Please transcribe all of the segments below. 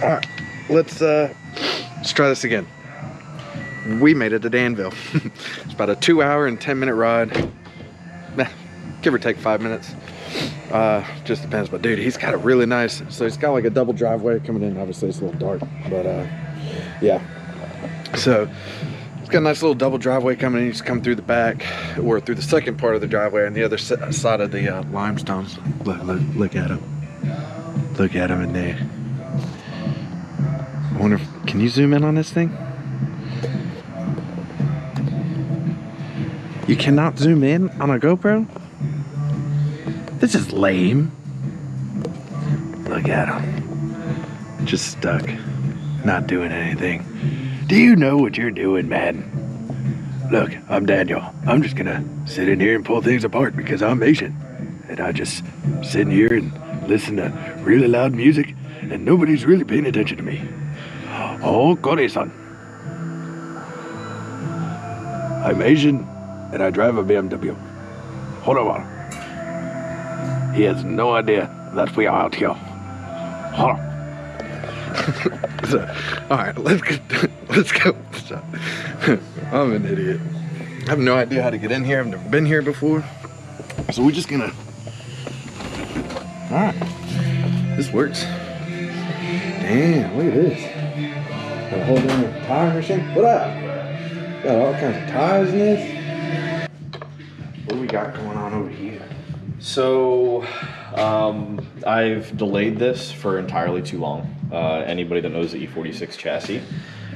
All right, let's try this again. We made it to Danville. It's about a 2-hour and 10-minute ride. Give or take 5 minutes. Just depends, but dude, he's got it really nice. So he's got like a double driveway coming in. Obviously it's a little dark, but yeah. So it's got a nice little double driveway coming in. You just come through the back or through the second part of the driveway and the other side of the limestones. Look at him. Look at him in there. I wonder if, can you zoom in on this thing? You cannot zoom in on a GoPro? This is lame. Look at him. Just stuck. Not doing anything. Do you know what you're doing, man? Look, I'm Daniel. I'm just gonna sit in here and pull things apart because I'm Asian. And I just sit in here and listen to really loud music and nobody's really paying attention to me. Oh, Kore-san. I'm Asian and I drive a BMW. Hold on. He has no idea that we are out here. Hold on. So, all right, let's go. I'm an idiot. I have no idea how to get in here. I've never been here before. So we're just gonna, all right, this works. Damn, look at this. Got a whole damn tire machine. What up? Got all kinds of tires in this. What do we got going on over here? So, I've delayed this for entirely too long. Anybody that knows the E46 chassis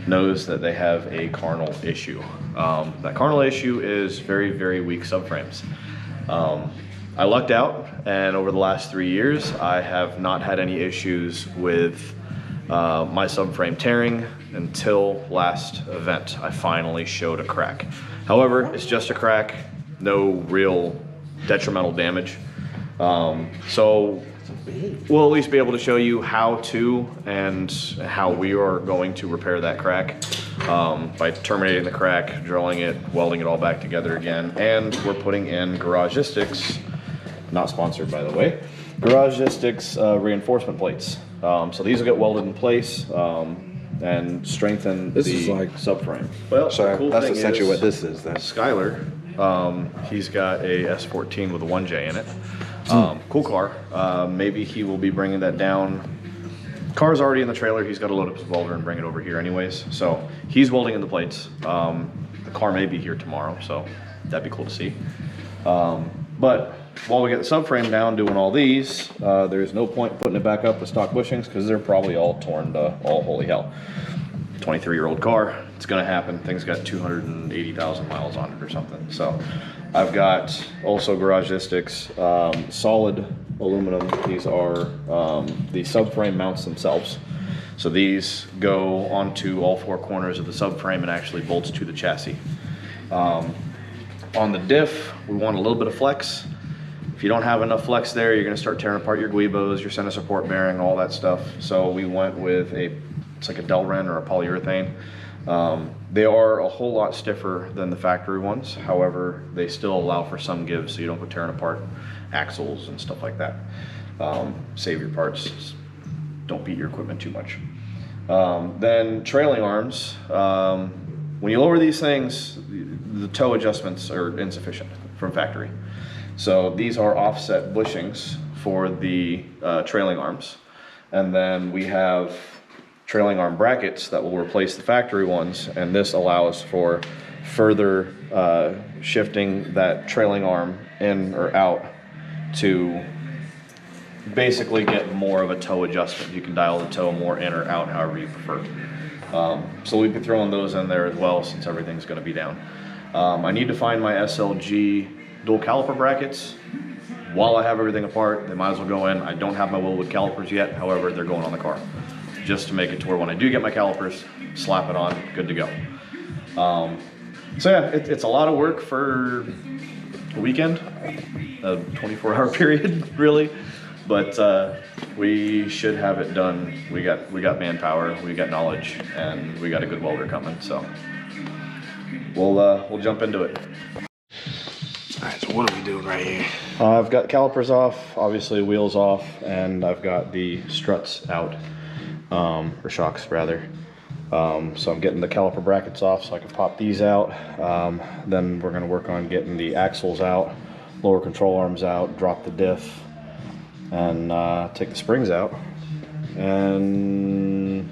knows that they have a carnal issue. That carnal issue is very, very weak subframes. I lucked out, and over the last 3 years, I have not had any issues with my subframe tearing until last event. I finally showed a crack. However, it's just a crack, no real detrimental damage. So we'll at least be able to show you how to and how we are going to repair that crack by terminating the crack, drilling it, welding it all back together again, and we're putting in Garagistics, not sponsored by the way, Garagistics reinforcement plates. So these will get welded in place and strengthen the subframe. Well, sorry, cool that's thing essentially is, what this is then. Skylar, he's got a S14 with a 1J in it. Cool car. Maybe he will be bringing that down. Car's already in the trailer. He's got to load up his welder and bring it over here anyways. So he's welding in the plates. The car may be here tomorrow, so that'd be cool to see. But while we get the subframe down doing all these, there's no point putting it back up with stock bushings because they're probably all torn to all holy hell. 23-year-old car, it's gonna happen. Thing's got 280,000 miles on it or something. So I've got also Garagistics, solid aluminum. These are the subframe mounts themselves. So these go onto all 4 corners of the subframe and actually bolts to the chassis. On the diff, we want a little bit of flex. If you don't have enough flex there, you're gonna start tearing apart your guibos, your center support bearing, all that stuff. So we went with it's like a Delrin or a polyurethane. They are a whole lot stiffer than the factory ones. However, they still allow for some give so you don't go tearing apart axles and stuff like that. Save your parts, don't beat your equipment too much. Then trailing arms. When you lower these things, the toe adjustments are insufficient from factory. So these are offset bushings for the trailing arms. And then we have trailing arm brackets that will replace the factory ones, and this allows for further shifting that trailing arm in or out to basically get more of a toe adjustment. You can dial the toe more in or out however you prefer. So we'll be throwing those in there as well since everything's going to be down. I need to find my SLG dual caliper brackets. While I have everything apart, they might as well go in. I don't have my Wilwood calipers yet, however, they're going on the car, just to make it to where when I do get my calipers, slap it on, good to go. So yeah, it's a lot of work for a weekend, a 24-hour period, really. But we should have it done. We got manpower, we got knowledge, and we got a good welder coming. So we'll jump into it. All right, so what are we doing right here? I've got calipers off, obviously wheels off, and I've got the struts out. or shocks rather. So I'm getting the caliper brackets off so I can pop these out. Then we're going to work on getting the axles out, lower control arms out, drop the diff, and take the springs out. And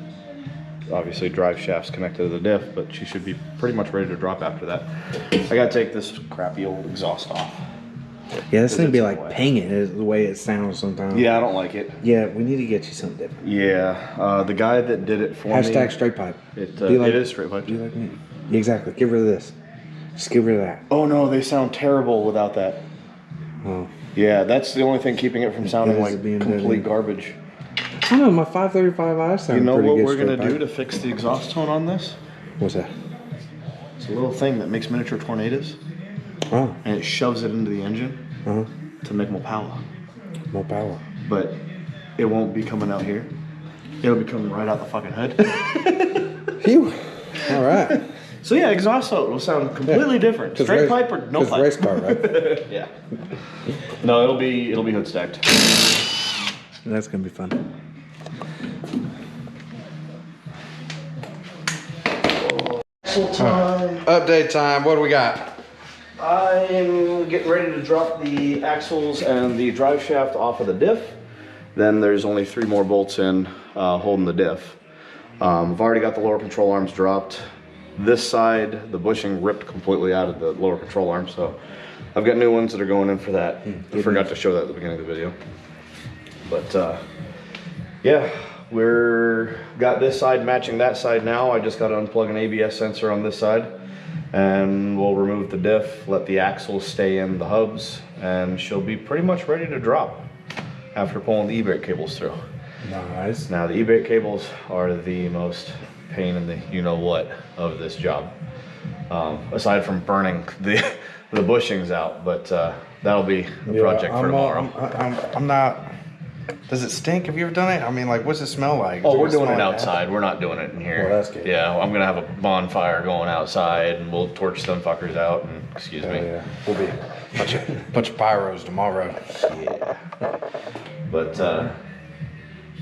obviously drive shaft's connected to the diff, but she should be pretty much ready to drop after that. I got to take this crappy old exhaust off. Yeah, this thing be like pinging is the way it sounds sometimes. Yeah, I don't like it. Yeah, we need to get you something different. Yeah, the guy that did it for me. Hashtag straight pipe. It it is straight pipe. Do you like me? Yeah, exactly. Get rid of this. Just get rid of that. Oh no, they sound terrible without that. Oh. Yeah, that's the only thing keeping it from sounding like being complete dirty. garbage. I don't know, my 535i sound You know pretty what good we're straight gonna do pipe. to fix the exhaust tone on this? What's that? It's a little thing that makes miniature tornadoes, Oh. and it shoves it into the engine Uh-huh. to make more power. More power. But it won't be coming out here. It'll be coming right out the fucking hood. Phew. All right. So yeah, exhaust tone will sound completely different. Straight pipe or no pipe. race car, right? Yeah. No, it'll be hood stacked. That's gonna be fun. Update time. What do we got? I'm getting ready to drop the axles and the drive shaft off of the diff. Then there's only 3 more bolts in holding the diff. I've already got the lower control arms dropped. This side, the bushing ripped completely out of the lower control arm, so I've got new ones that are going in for that. I forgot to show that at the beginning of the video. But yeah, we're got this side matching that side now. I just got to unplug an ABS sensor on this side, and we'll remove the diff, let the axles stay in the hubs, and she'll be pretty much ready to drop after pulling the e-brake cables through. Nice. Now the e-brake cables are the most pain in the you-know-what of this job. Aside from burning the bushings out, but that'll be the project for tomorrow. I'm not. Does it stink? Have you ever done it? I mean, like, what's it smell like? Oh, we're Does doing smell it like outside. We're not doing it in here. Well, that's good. Yeah, I'm gonna have a bonfire going outside, and we'll torch them fuckers out. And excuse me. Yeah. We'll be bunch of pyros tomorrow. Yeah. But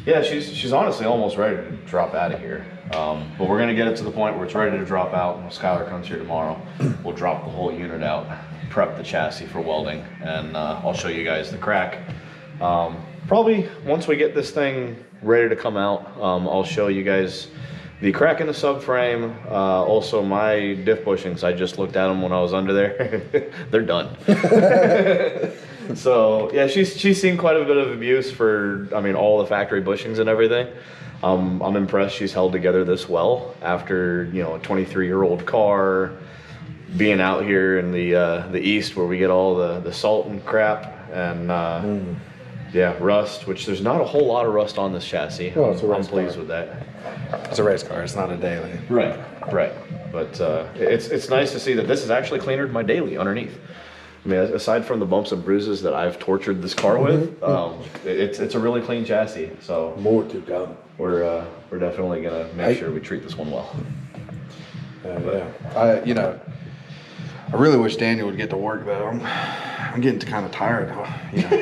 yeah, she's honestly almost ready to drop out of here. But we're gonna get it to the point where it's ready to drop out. When Skylar comes here tomorrow, we'll drop the whole unit out, prep the chassis for welding, and I'll show you guys the crack. Probably once we get this thing ready to come out, I'll show you guys the crack in the subframe. Also my diff bushings, I just looked at them when I was under there. They're done. So yeah, she's seen quite a bit of abuse for, I mean, all the factory bushings and everything. I'm impressed she's held together this well after, you know, a 23-year-old car, being out here in the east where we get all the salt and crap, and yeah, rust, which there's not a whole lot of rust on this chassis. Well, it's a I'm race pleased car. with that. It's a race car. It's not a daily. Right. But it's nice to see that this is actually cleaner than my daily underneath. I mean, aside from the bumps and bruises that I've tortured this car with, it's a really clean chassis. So More to come. we're definitely gonna make sure we treat this one well. Yeah. I really wish Daniel would get to work though. I'm getting kind of tired of,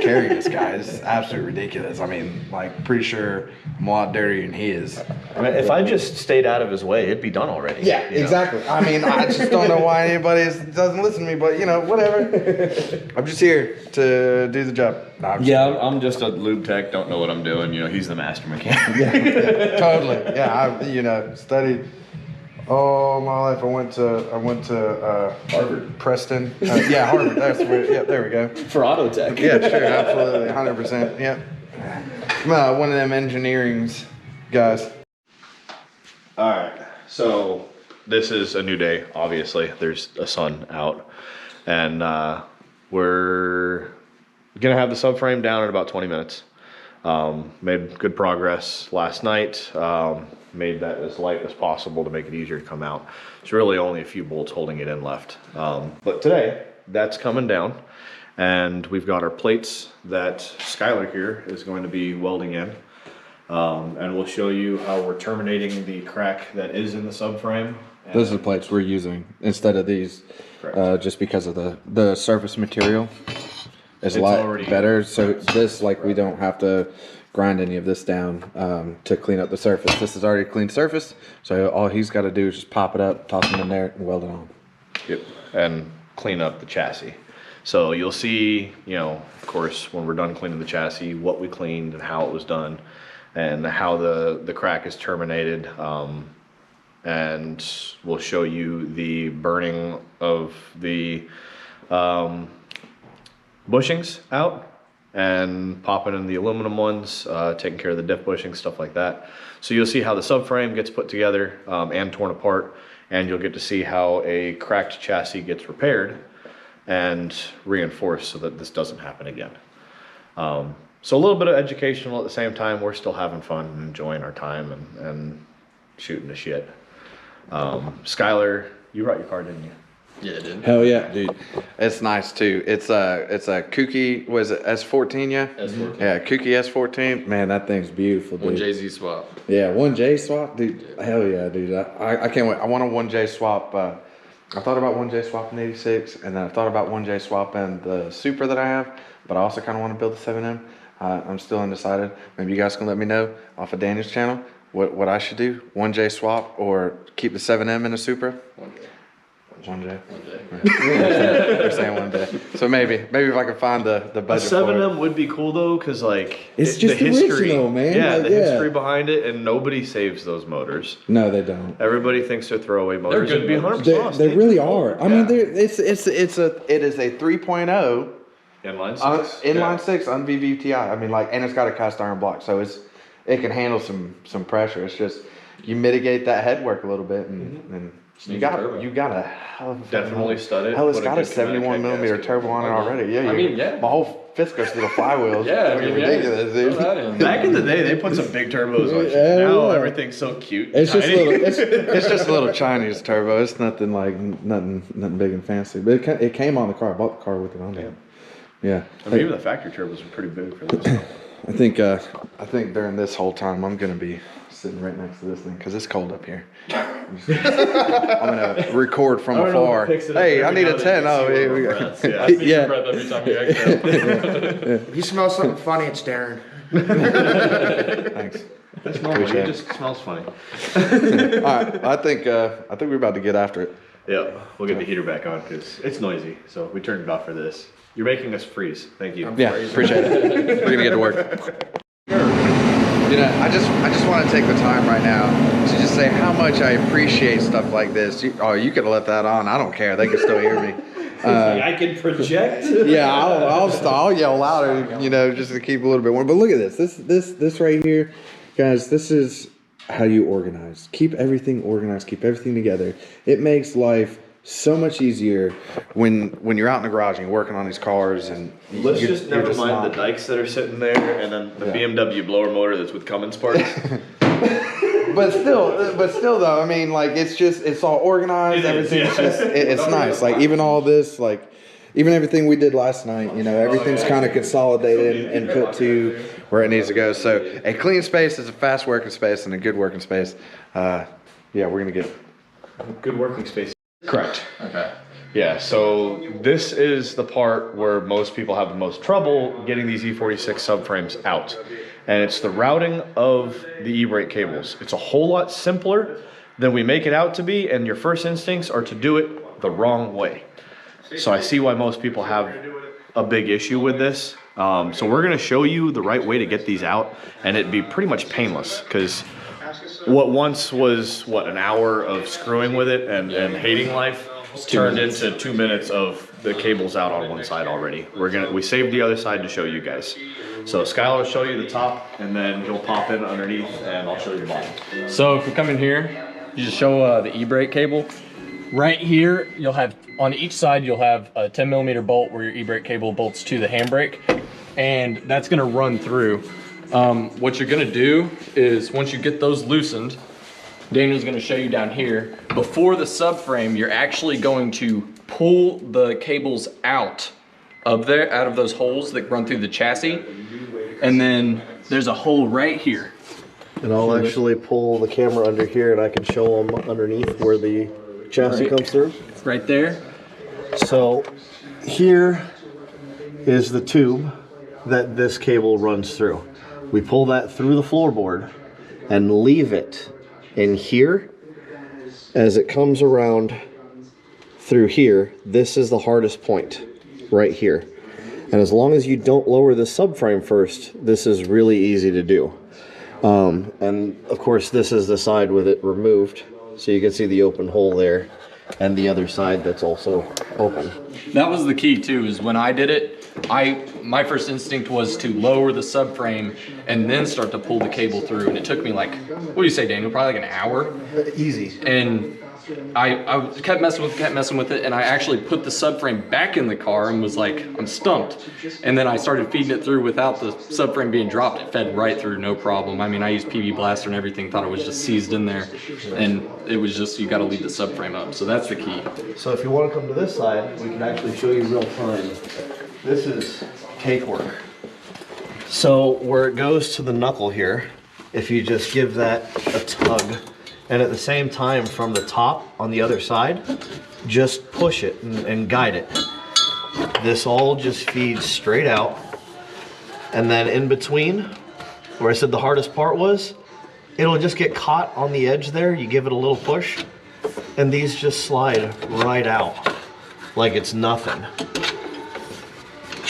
carrying this guy. It's absolutely ridiculous. I mean, like, pretty sure I'm a lot dirtier than he is. I mean, if I just stayed out of his way, it'd be done already. Yeah, you know? exactly. I mean, I just don't know why anybody doesn't listen to me, but whatever. I'm just here to do the job. No, I'm just Yeah, I'm just a lube tech. Don't know what I'm doing. He's the master mechanic. yeah, totally. Yeah, I studied all my life. I went to Harvard. Preston. Yeah, Harvard. That's where. Yeah, there we go. For auto tech. Yeah, sure, absolutely, 100%. Yep. I'm one of them engineerings guys. All right, so this is a new day. Obviously, there's a sun out, and we're gonna have the subframe down in about 20 minutes. Made good progress last night. Made that as light as possible to make it easier to come out. There's really only a few bolts holding it in left. But today, that's coming down, and we've got our plates that Skylar here is going to be welding in. And we'll show you how we're terminating the crack that is in the subframe. Those are the plates we're using instead of these, just because of the surface material is a lot already better. So this, like, we don't have to grind any of this down to clean up the surface. This is already a clean surface, so all he's got to do is just pop it up, toss it in there, and weld it on. Yep, and clean up the chassis. So you'll see, you know, of course, when we're done cleaning the chassis, what we cleaned and how it was done, and how the crack is terminated. And we'll show you the burning of the bushings out and popping in the aluminum ones, taking care of the diff bushings, stuff like that. So you'll see how the subframe gets put together and torn apart, and you'll get to see how a cracked chassis gets repaired and reinforced so that this doesn't happen again. So a little bit of educational at the same time. We're still having fun and enjoying our time and shooting the shit. Skylar, you brought your car, didn't you? Yeah, it did. Hell yeah, dude. It's nice too. It's a Kooky, was it S14, yeah? S14. Yeah, Kooky S14. Man, that thing's beautiful, dude. 1JZ swap. Yeah, 1J swap, dude. Yeah. Hell yeah, dude. I can't wait. I want a 1J swap. I thought about 1J swap in 86, and then I thought about 1J swap in the Supra that I have, but I also kind of want to build the 7M. I'm still undecided. Maybe you guys can let me know off of Daniel's channel what I should do. 1J swap or keep the 7M in a Supra? 1J. We're saying 1J. So maybe if I can find the budget. A 7M would be cool though, because like It's just the history, original, man. Yeah, Like, the yeah. history behind it, and nobody saves those motors. No, they don't. Everybody thinks they're throwaway motors. good It'd be motors. 100%. They really are. I mean, it is a 3.0 inline six. inline six on VVTI. I mean, like, and it's got a cast iron block, so it can handle some pressure. It's just you mitigate that headwork a little bit, and you got a hell of a Definitely stud it. Hell, it's Put a got a good 71 millimeter gasket. turbo on it already. Yeah, I mean, yeah. My whole fist goes through the flywheels. Yeah, I It's mean, ridiculous, yeah. dude. Throw that in. Back in the day, they put some big turbos on shit. Yeah, Now yeah. everything's so cute. It's just tiny. little. It's just a little Chinese turbo. It's nothing like nothing big and fancy. But it came on the car. I bought the car with it on there. Yeah. I mean, even the factory turbos are pretty big for this. I think during this whole time I'm gonna be sitting right next to this thing because it's cold up here. I'm gonna record from afar. Hey, I need a 10. Oh, here we go. I see Yeah. your breath every time you exhale. If you smell something funny, it's Darren. Thanks. That's normal. Appreciate It it. just smells funny. All right, I think we're about to get after it. Yeah, we'll get the heater back on because it's noisy. So we turned it off for this. You're making us freeze. Thank you. Yeah, appreciate it. We're gonna get to work. You know, I just want to take the time right now to just say how much I appreciate stuff like this. You could have left that on. I don't care. They can still hear me. I can project. Yeah, I'll yell louder. You know, just to keep a little bit warm. But look at this. This right here, guys. This is how you organize. Keep everything organized. Keep everything together. It makes life so much easier when you're out in the garage and you're working on these cars. And Let's you're just never mind not- the dikes that are sitting there and then the Yeah. BMW blower motor that's with Cummins parts. But still though, I mean, like, it's all organized. It is, Everything's yeah. just it's nice. Like, even all this, like, even everything we did last night, you know, everything's kind of consolidated and put to where it needs to go. So a clean space is a fast working space, and a good working space. Yeah, we're gonna get Good working space. Correct. Okay. Yeah, so this is the part where most people have the most trouble getting these E46 subframes out. And it's the routing of the e-brake cables. It's a whole lot simpler than we make it out to be, and your first instincts are to do it the wrong way. So I see why most people have a big issue with this. So we're gonna show you the right way to get these out, and it'd be pretty much painless, because what once was, an hour of screwing with it and hating life, turned into 2 minutes of the cables out on one side already. We saved the other side to show you guys. So Skylar will show you the top, and then he'll pop in underneath, and I'll show you the bottom. So if we come in here, you just show the e-brake cable. Right here, you'll have, on each side, you'll have a 10 millimeter bolt where your e-brake cable bolts to the handbrake, and that's gonna run through. What you're gonna do is, once you get those loosened, Daniel's gonna show you down here, before the subframe, you're actually going to pull the cables out of those holes that run through the chassis. And then there's a hole right here. And I'll actually pull the camera under here and I can show them underneath where the chassis comes through. Right there. So here is the tube that this cable runs through. We pull that through the floorboard and leave it in here. As it comes around through here, this is the hardest point right here. And as long as you don't lower the subframe first, this is really easy to do. And of course, this is the side with it removed. So you can see the open hole there and the other side that's also open. That was the key too, is when I did it, my first instinct was to lower the subframe and then start to pull the cable through. And it took me like, what do you say, Daniel? Probably like an hour. Easy. And I kept messing with it, and I actually put the subframe back in the car and was like, I'm stumped. And then I started feeding it through without the subframe being dropped. It fed right through, no problem. I mean, I used PV Blaster and everything, thought it was just seized in there. And it was just, you gotta leave the subframe up. So that's the key. So if you want to come to this side, we can actually show you real time. This is cake work. So where it goes to the knuckle here, if you just give that a tug, and at the same time from the top on the other side, just push it and guide it. This all just feeds straight out. And then in between, where I said the hardest part was, it'll just get caught on the edge there. You give it a little push, and these just slide right out like it's nothing.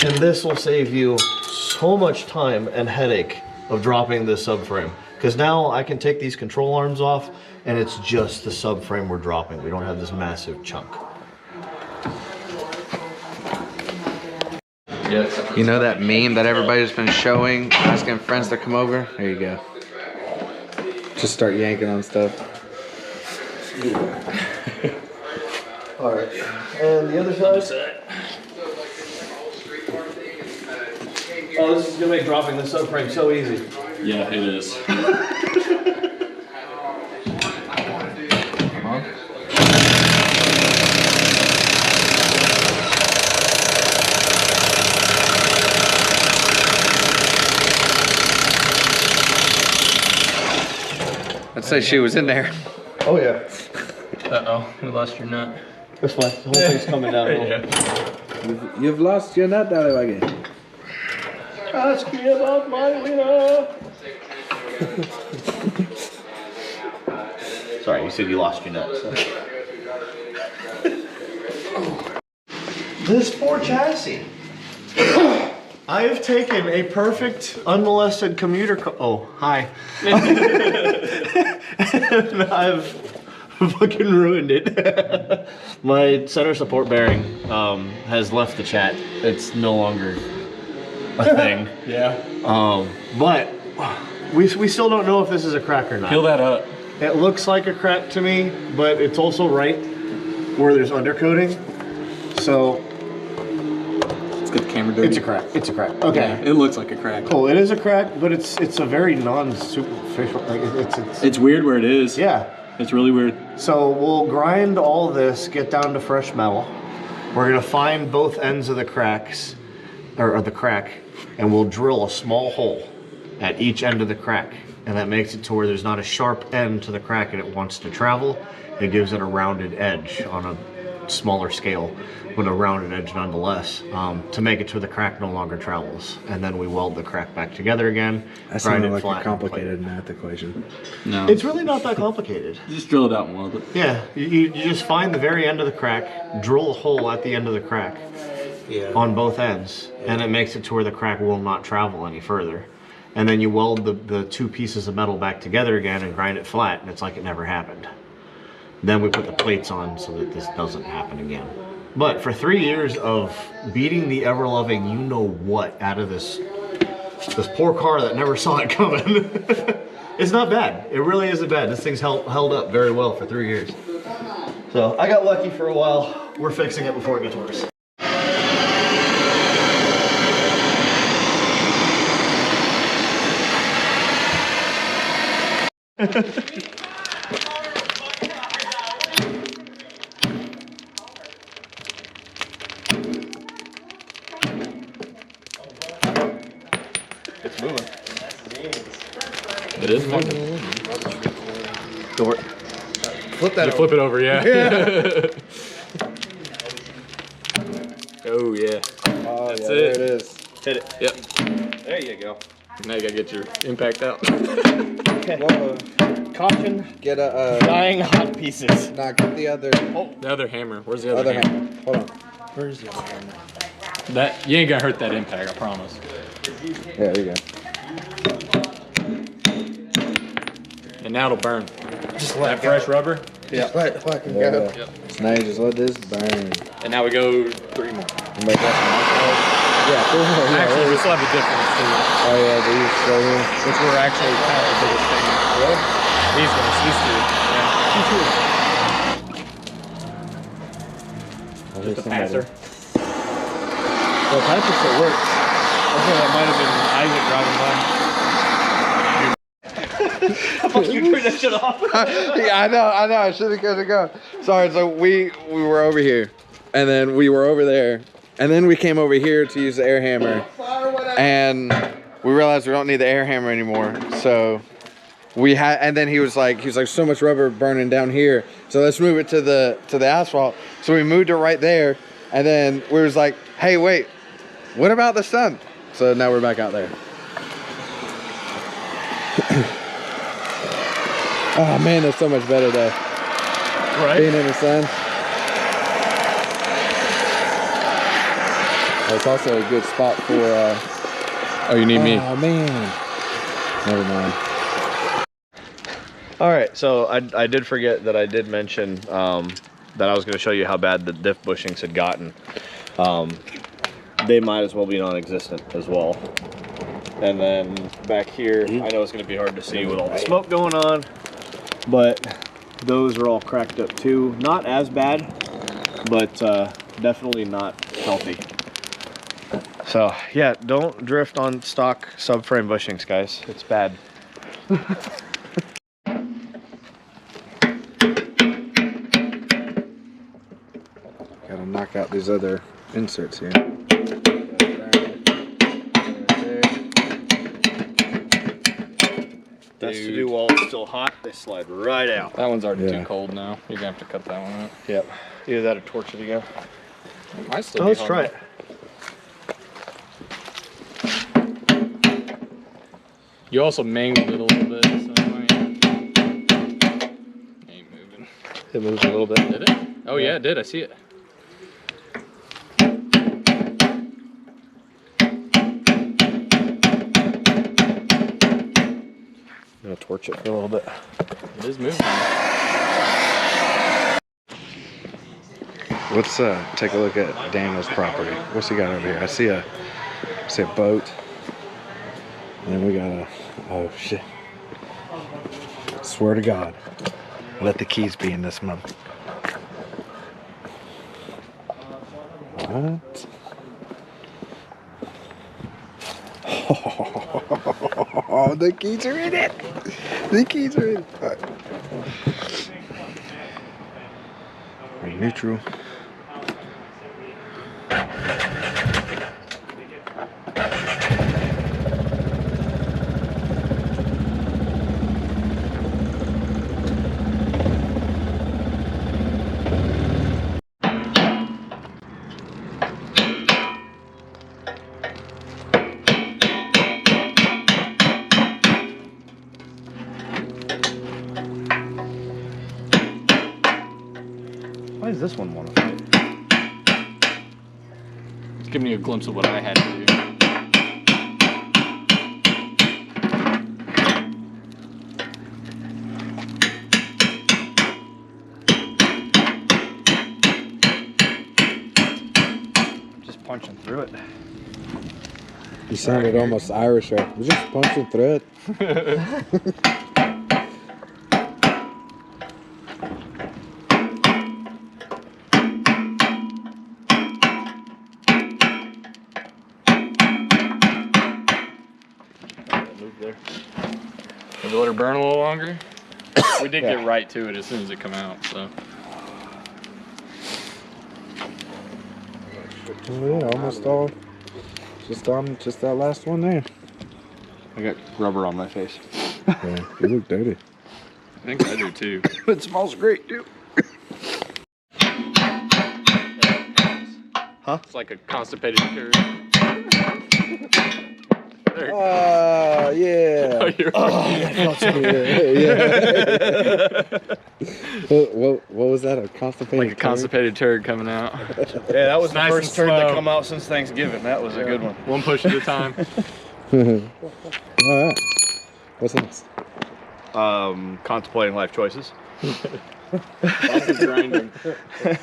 And this will save you so much time and headache of dropping this subframe. Because now I can take these control arms off and it's just the subframe we're dropping. We don't have this massive chunk. You know that meme that everybody's been showing, asking friends to come over? There you go. Just start yanking on stuff. All right, and the other side. Oh, this is gonna make dropping the subframe so easy. Yeah, it is. Come on. Let's say she was in there. Oh yeah. Uh-oh, we lost your nut. That's fine. The whole thing's coming down. Yeah. You've lost your nut, Dale again. Ask me about my winner. Sorry, you said you lost your nuts. This poor chassis. I have taken a perfect, unmolested commuter car. Oh, hi. And I've fucking ruined it. My center support bearing has left the chat. It's no longer a thing. Yeah. But we still don't know if this is a crack or not. Peel that up. It looks like a crack to me, but it's also right where there's undercoating. So Let's get the camera dirty. it's a crack. It's a crack. Okay. Yeah, it looks like a crack. Cool. It is a crack, but it's a very non-superficial. Like It's weird where it is. yeah. It's really weird. So we'll grind all this, get down to fresh metal. We're gonna find both ends of the cracks, or the crack, and we'll drill a small hole at each end of the crack. And that makes it to where there's not a sharp end to the crack and it wants to travel. It gives it a rounded edge on a smaller scale, but a rounded edge nonetheless, to make it to where the crack no longer travels. And then we weld the crack back together again. That grind sounded it like flat a and complicated math equation. No. It's really not that complicated. Just drill it out and weld it. Yeah, you just find the very end of the crack, drill a hole at the end of the crack on both ends, and it makes it to where the crack will not travel any further. And then you weld the two pieces of metal back together again and grind it flat, and it's like it never happened. Then we put the plates on so that this doesn't happen again. But for 3 years of beating the ever-loving you-know-what out of this poor car that never saw it coming, it's not bad. It really isn't bad. This thing's held up very well for 3 years. So I got lucky for a while. We're fixing it before it gets worse. It's moving. It is moving. Door. Flip that over. Flip it over, yeah. Oh, yeah. Oh, That's yeah, it. there it is. Hit it. Yep. There you go. Now you gotta get your impact out. Whoa. Caution. Get a, Dying hot pieces. nah, get the other, Oh, the other hammer. Where's the other hammer? hand. Hold on. Where's the other hammer? That you ain't gonna hurt that impact, I promise. Yeah, there you go. And now it'll burn. Just That let it fresh go. rubber. Just let it fucking Yeah. go. So now you just let this burn. And now we go 3 more. Make that some alcohol. Yeah, 3 more. Yeah, Actually, we still have a difference too. oh yeah, these right here. Which were actually kind of the biggest thing. These ones, these two. Yeah. Oh, Just a somebody. passer. Well, Patrick still works. Okay, that might have been Isaac driving by. You turned that shit off. Yeah, I know. I should have kept it going. Sorry. So we were over here, and then we were over there, and then we came over here to use the air hammer, and we realized we don't need the air hammer anymore. So we had, and then he was like, so much rubber burning down here. So let's move it to the asphalt. So we moved it right there, and then we was like, hey, wait, what about the sun? So now we're back out there. Oh man, that's so much better though. Right? Being in the sun. It's also a good spot for Oh, you need me. oh man. Never mind. All right, so I did forget that I did mention that I was going to show you how bad the diff bushings had gotten. They might as well be non-existent as well. And then back here, I know it's going to be hard to see with all the smoke going on, but those are all cracked up too. Not as bad, but definitely not healthy. So yeah, don't drift on stock subframe bushings, guys. It's bad. Gotta knock out these other inserts here. That's to do while it's still hot. They slide right out. That one's already Yeah. too cold now. You're gonna have to cut that one out. Yep. Either that or torch it again. It might still Oh, be let's hard try enough. it. You also mangled it a little bit, so it might... Ain't moving. It moves a little bit. Did it? Oh yeah, it did. I see it. I'm gonna torch it for a little bit. It is moving. Let's take a look at Daniel's property. What's he got over here? I see a boat. And then we got a, oh shit. Swear to God, let the keys be in this month. What? Oh, the keys are in it. The keys are in it. All right. We're neutral. Why does this one want to fight? It's giving you a glimpse of what I had to do. Just punching through it. You sounded almost Irish there. We're just punching through it. Move there. Maybe let her burn a little longer. We did get right to it as soon as it come out, so. Oh, yeah, almost all. Just that last one there. I got rubber on my face. Yeah, you look dirty. I think I do too. It smells great too. It's like a constipated curry. Yeah. Oh, you're What was that? A constipated like a turd? constipated turd coming out. Yeah, that was the Nice first and turd to slow. come out since Thanksgiving. That was a good one. One push at a time. All right. What's next? Contemplating life choices. Lots of grinding.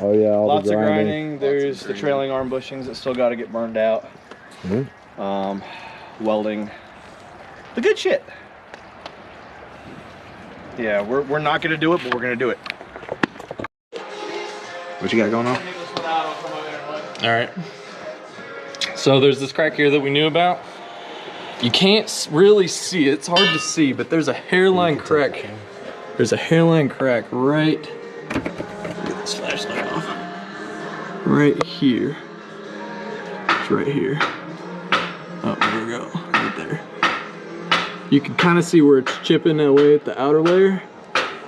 Oh yeah, all Lots the of grinding. grinding. There's the trailing arm bushings that still got to get burned out. Welding. The good shit. Yeah, we're not gonna do it, but we're gonna do it. What you got going on? All right. So there's this crack here that we knew about. You can't really see it. It's hard to see, but there's a hairline crack. There's a hairline crack right. Get this flashlight off. Right here. It's right here. Oh, there we go. Right there. You can kind of see where it's chipping away at the outer layer,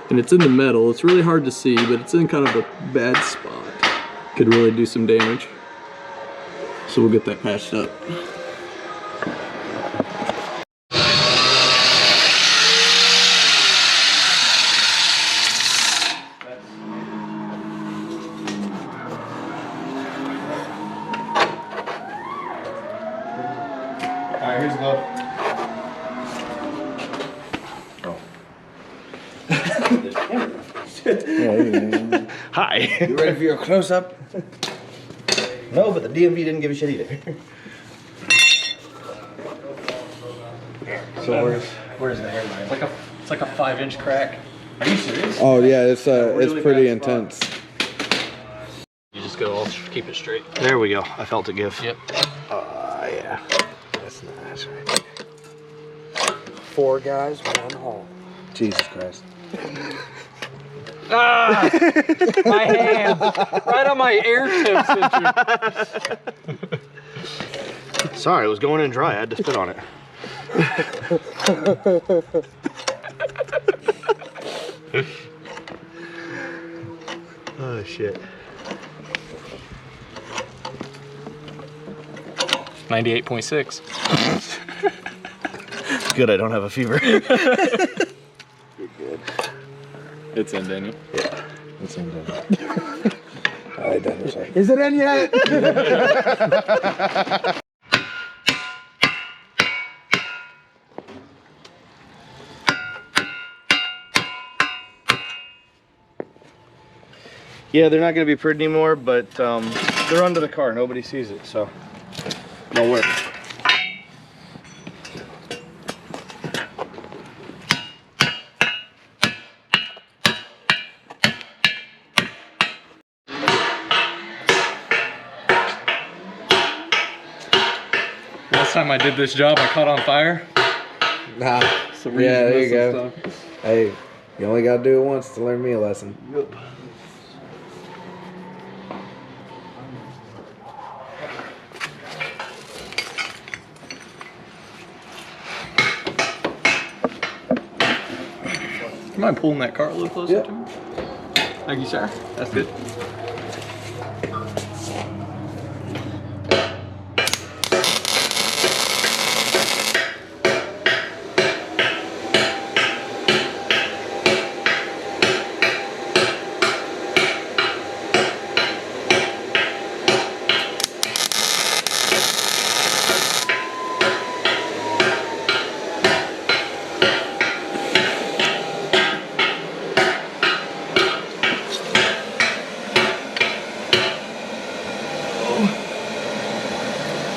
and it's in the metal. It's really hard to see, but it's in kind of a bad spot. Could really do some damage. So we'll get that patched up. Alright, here's the glove. Hi. You ready for your close-up? No, but the DMV didn't give a shit either. So where's the hairline? It's like a 5-inch crack. Are you serious? Oh yeah, it's really pretty bad spot. intense. You just go, keep it straight. There we go. I felt it give. Yep. Yeah, that's nice. 4 guys, 1 haul. Jesus Christ. Ah! My hand! Right on my air tips. Sorry, it was going in dry. I had to spit on it. Oh shit. 98.6. Good, I don't have a fever. It's in, Daniel. It's in there. All right, Dennis. Is it in yet? Yeah, they're not going to be pretty anymore, but they're under the car. Nobody sees it, so no work. Last time I did this job, I caught on fire. Nah. So we're Yeah, there you using this go. and stuff. Hey, you only gotta do it once to learn me a lesson. Yep. You mind pulling that car a little closer Yep. to me? Thank you, sir. That's good.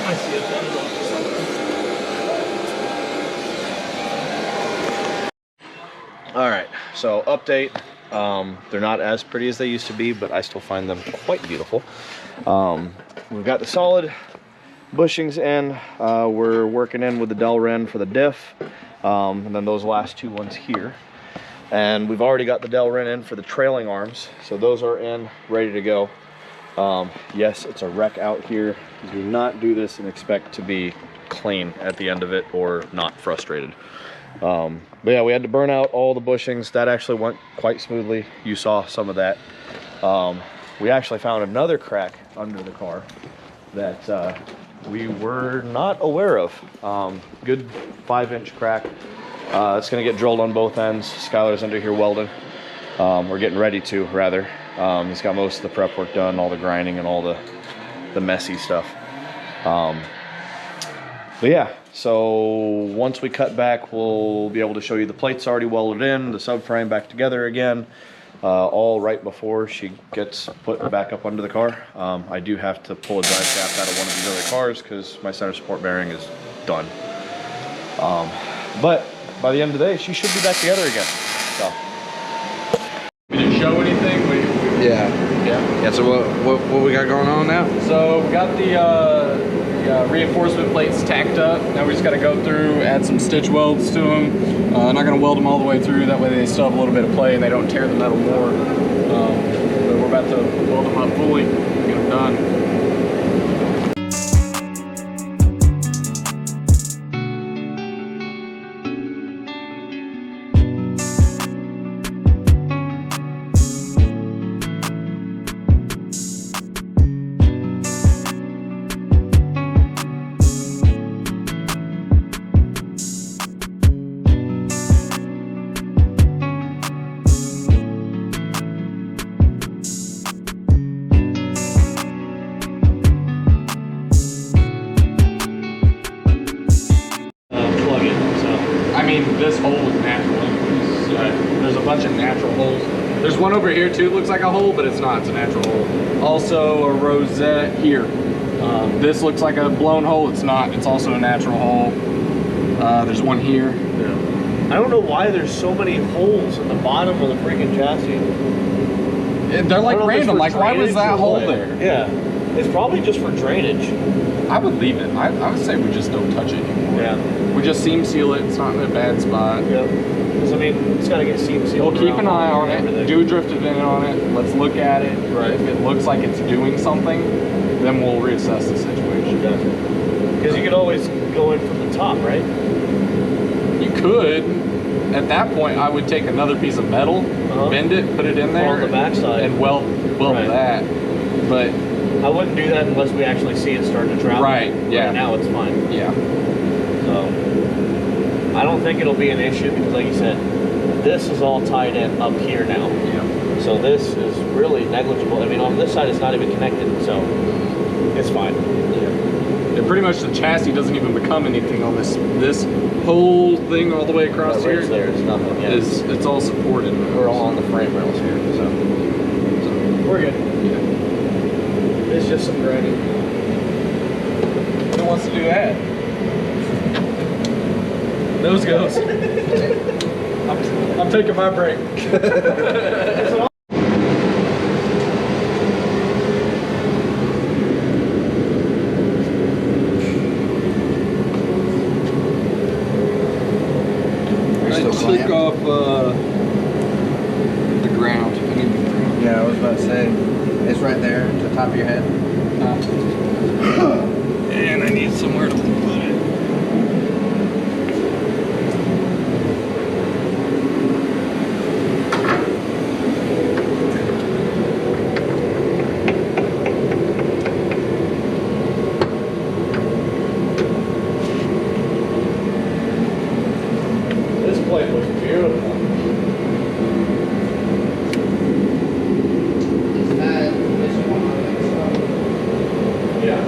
I see it. All right, so update. They're not as pretty as they used to be, but I still find them quite beautiful. We've got the solid bushings in. We're working in with the Delrin for the diff, and then those last two ones here. And we've already got the Delrin in for the trailing arms, so those are in, ready to go. Yes, it's a wreck out here. Do not do this and expect to be clean at the end of it or not frustrated. But yeah, we had to burn out all the bushings. That actually went quite smoothly. You saw some of that. We actually found another crack under the car that we were not aware of. Good 5-inch crack. It's gonna get drilled on both ends. Skylar's under here welding. We're getting ready to, rather. He's got most of the prep work done, all the grinding and all the messy stuff. But yeah, so once we cut back, we'll be able to show you the plates already welded in, the subframe back together again, all right before she gets put back up under the car. I do have to pull a drive shaft out of one of these other cars because my center support bearing is done. But by the end of the day, she should be back together again. So. We didn't show anything. Yeah, so what we got going on now? So we got the reinforcement plates tacked up. Now we just got to go through, add some stitch welds to them. Not going to weld them all the way through. That way they still have a little bit of play and they don't tear the metal more. But we're about to weld them up fully, get them done. This hole is natural. There's a bunch of natural holes. There's one over here too, looks like a hole, but it's not, it's a natural hole. Also a rosette here. This looks like a blown hole, it's not, it's also a natural hole. There's one here. Yeah. I don't know why there's so many holes in the bottom of the freaking chassis. They're like random, like why was that hole there? Yeah, it's probably just for drainage. I would leave it. I would say we just don't touch it anymore. Yeah. We just seam seal it, it's not in a bad spot. Yep. Because I mean, it's got to get seam sealed. We'll keep an eye on it, dew drifted in on it, let's look at it. Right. If it looks like it's doing something, then we'll reassess the situation. Because you could always go in from the top, right? You could. At that point, I would take another piece of metal, bend it, put it in there, on the backside, and weld right. that. But I wouldn't do that unless we actually see it starting to travel. Right. Yeah. Right now it's fine. Yeah. So I don't think it'll be an issue because, like you said, this is all tied in up here now. Yeah. So this is really negligible. I mean, on this side, it's not even connected, so it's fine. Yeah. And pretty much the chassis doesn't even become anything on this whole thing all the way across That here. ridge there is nothing. Yeah. It's all supported. We're all on the frame rails here, so we're good. Yeah. It's just some grinding. Who wants to do that? Those goes. I'm taking my break. Take off the ground. I need the ground. Yeah, I was about to say, it's right there at the top of your head. And I need somewhere to put it. This plate looks beautiful. Yeah.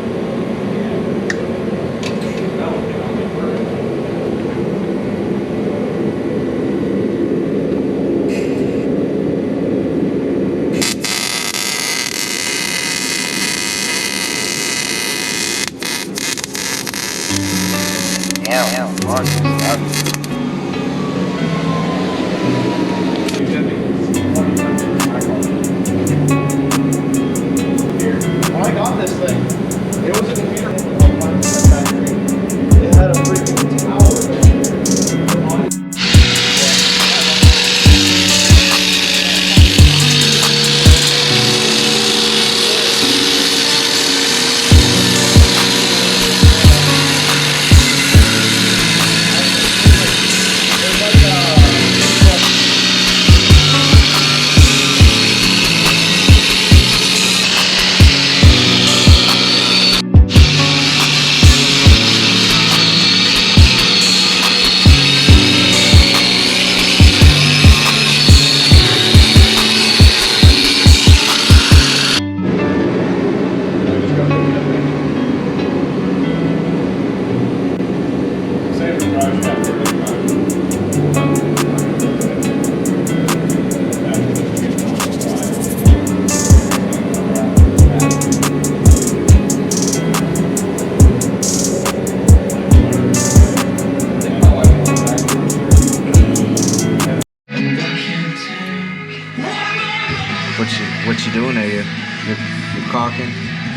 What you doing there? You're caulking?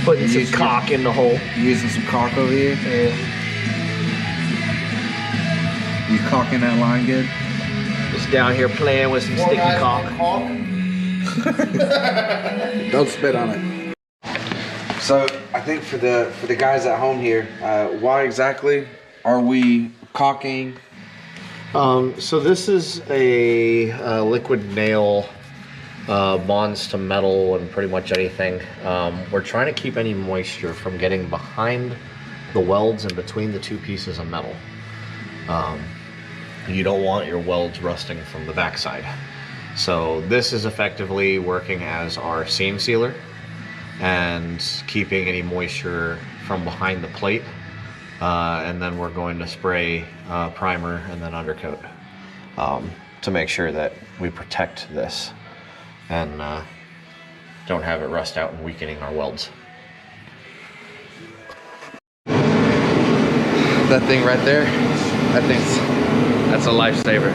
Putting some caulk in the hole. You using some caulk over here? Yeah. You caulking that line good? Just down here playing with some sticky caulk. Don't spit on it. So I think for the guys at home here, why exactly are we caulking? So this is a liquid nail, bonds to metal and pretty much anything. We're trying to keep any moisture from getting behind the welds and between the two pieces of metal. You don't want your welds rusting from the backside. So this is effectively working as our seam sealer and keeping any moisture from behind the plate. And then we're going to spray primer and then undercoat to make sure that we protect this and don't have it rust out and weakening our welds. That thing right there, that's a lifesaver.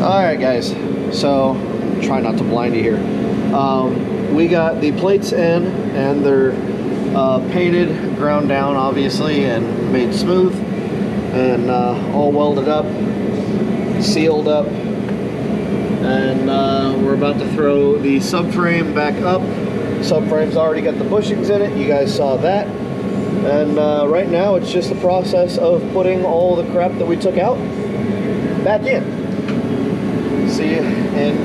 All right, guys, so try not to blind you here. We got the plates in and they're painted, ground down obviously, and made smooth, and all welded up, sealed up, and we're about to throw the subframe back up. Subframe's already got the bushings in it, you guys saw that, and right now it's just the process of putting all the crap that we took out back in. See, and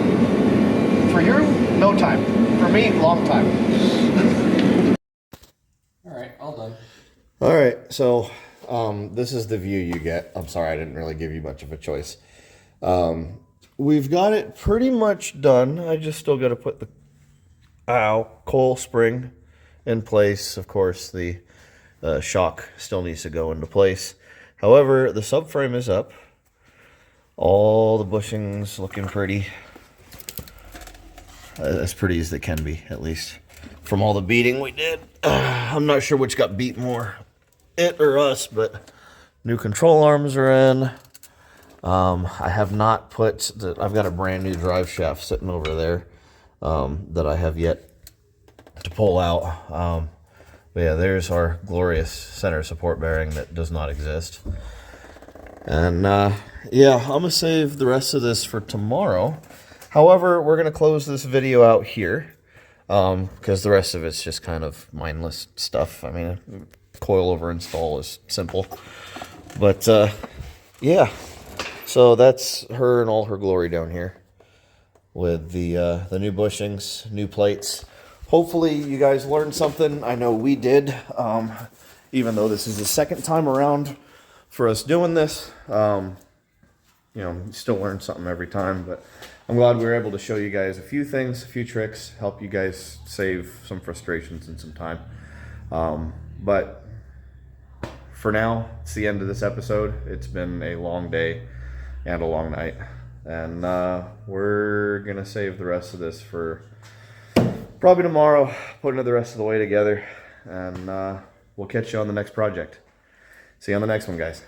for you, no time. For me, long time. Alright, all done. All right, so this is the view you get. I'm sorry, I didn't really give you much of a choice. We've got it pretty much done. I just still got to put the coil spring in place. Of course, the shock still needs to go into place. However, the subframe is up. All the bushings looking pretty. As pretty as they can be, at least from all the beating we did. I'm not sure which got beat more, it or us, but new control arms are in. I have not put I've got a brand new drive shaft sitting over there that I have yet to pull out. But yeah, there's our glorious center support bearing that does not exist. And yeah, I'm gonna save the rest of this for tomorrow. However, we're going to close this video out here because the rest of it's just kind of mindless stuff. I mean, coil over install is simple. But, yeah. So that's her in all her glory down here with the new bushings, new plates. Hopefully you guys learned something. I know we did, even though this is the second time around for us doing this. You know, you still learn something every time, but I'm glad we were able to show you guys a few things, a few tricks, help you guys save some frustrations and some time. But for now, it's the end of this episode. It's been a long day and a long night, and we're gonna save the rest of this for probably tomorrow, putting it the rest of the way together, and we'll catch you on the next project. See you on the next one, guys.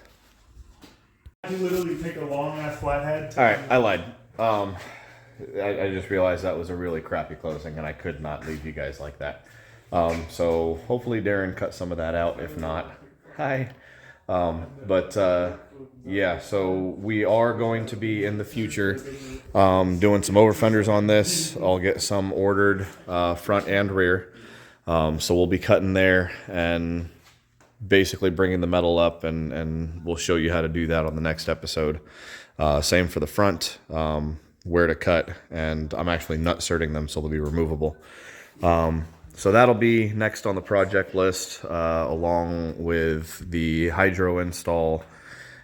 You literally take a long ass flathead. All right, I lied. I just realized that was a really crappy closing, and I could not leave you guys like that. So hopefully Darren cut some of that out. If not, hi. Yeah, so we are going to be in the future doing some over fenders on this. I'll get some ordered front and rear. So we'll be cutting there and basically bringing the metal up, and we'll show you how to do that on the next episode. Same for the front, where to cut, and I'm actually nut serting them so they'll be removable. So that'll be next on the project list, along with the hydro install,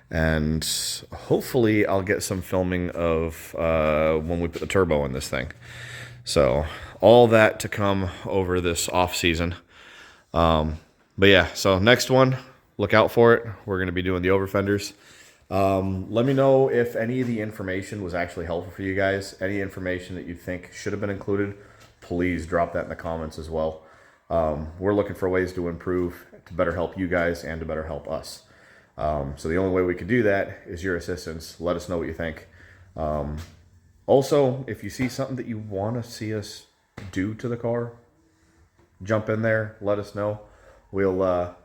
and hopefully I'll get some filming of when we put the turbo in this thing. So all that to come over this off season. But yeah, so next one, look out for it. We're going to be doing the over fenders. Let me know if any of the information was actually helpful for you guys. Any information that you think should have been included, please drop that in the comments as well. We're looking for ways to improve, to better help you guys and to better help us. So the only way we could do that is your assistance. Let us know what you think. Also, if you see something that you want to see us do to the car, jump in there, let us know. We'll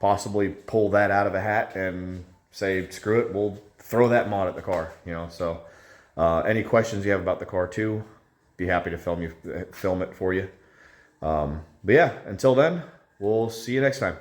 possibly pull that out of a hat and say, screw it, we'll throw that mod at the car, you know. So any questions you have about the car too, be happy to film it for you. But yeah, until then, we'll see you next time.